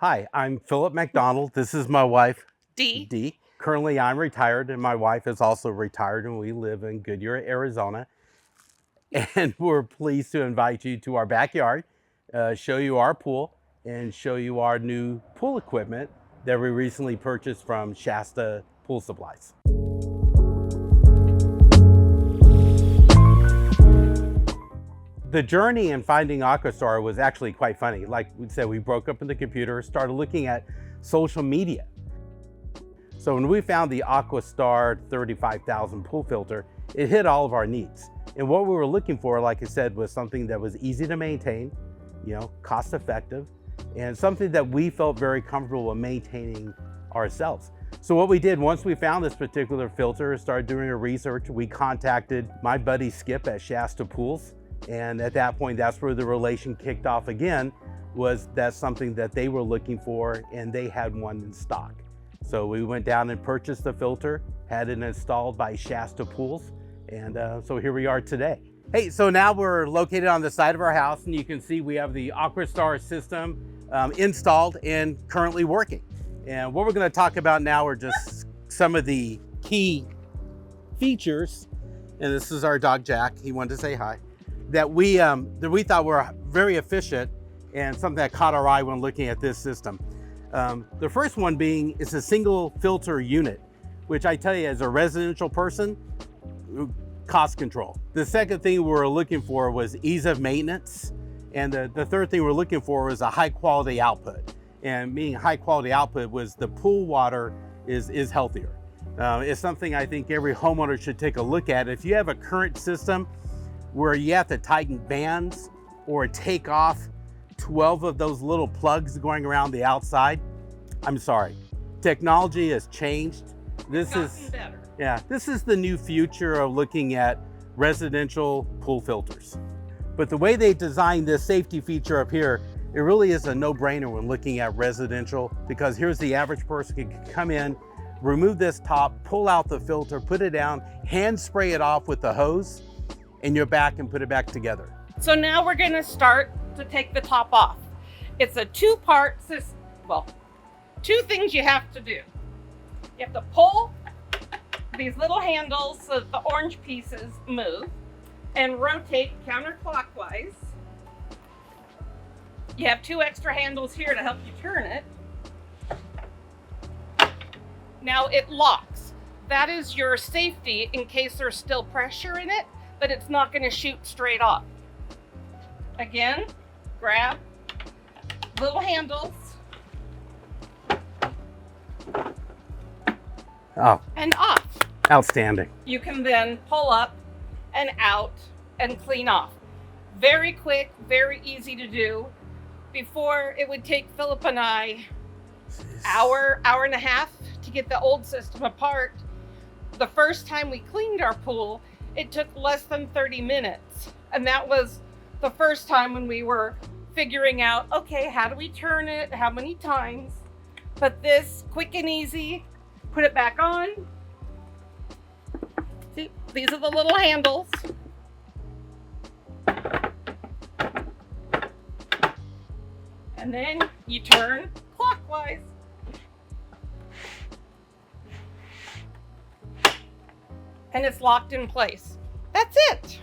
Hi, I'm Philip McDonald. This is my wife, Dee. Dee. Currently, I'm retired, and my wife is also retired, and we live in Goodyear, Arizona. And we're pleased to invite you to our backyard, show you our pool, and show you our new pool equipment that we recently purchased from Shasta Pool Supplies. The journey in finding Aquastar was actually quite funny. Like we said, we broke up in the computer, started looking at social media. So when we found the Aquastar 35,000 pool filter, it hit all of our needs. And what we were looking for, like I said, was something that was easy to maintain, cost effective, and something that we felt very comfortable with maintaining ourselves. So what we did, once we found this particular filter, started doing a research, we contacted my buddy Skip at Shasta Pools. And at that point, that's where the relation kicked off again, was that something that they were looking for, and they had one in stock. So we went down and purchased the filter, had it installed by Shasta Pools, and so here we are today. Hey, so now we're located on the side of our house, and you can see we have the Aquastar system installed and currently working. And what we're going to talk about now are just some of the key features. And this is our dog Jack. He wanted to say hi. That we thought were very efficient, and something that caught our eye when looking at this system. The first one being, it's a single filter unit, which I tell you, as a residential person, cost control. The second thing we were looking for was ease of maintenance. And the third thing we're looking for was a high quality output. And meaning high quality output was the pool water is healthier. It's something I think every homeowner should take a look at. If you have a current system where you have to tighten bands or take off 12 of those little plugs going around the outside, I'm sorry. Technology has changed. This is better. Yeah, this is the new future of looking at residential pool filters. But the way they designed this safety feature up here, it really is a no-brainer when looking at residential, because here's the average person can come in, remove this top, pull out the filter, put it down, hand spray it off with the hose, and you're back and put it back together. So now we're going to start to take the top off. It's a two-part system. Well, two things you have to do. You have to pull these little handles so that the orange pieces move and rotate counterclockwise. You have two extra handles here to help you turn it. Now it locks. That is your safety in case there's still pressure in it, but it's not going to shoot straight off. Again, grab little handles. Oh, and off. Outstanding. You can then pull up and out and clean off. Very quick, very easy to do. Before, it would take Philip and I hour and a half to get the old system apart. The first time we cleaned our pool, it took less than 30 minutes. And that was the first time when we were figuring out, okay, how do we turn it? How many times? But this, quick and easy, put it back on. See, these are the little handles. And then you turn clockwise. And it's locked in place. That's it.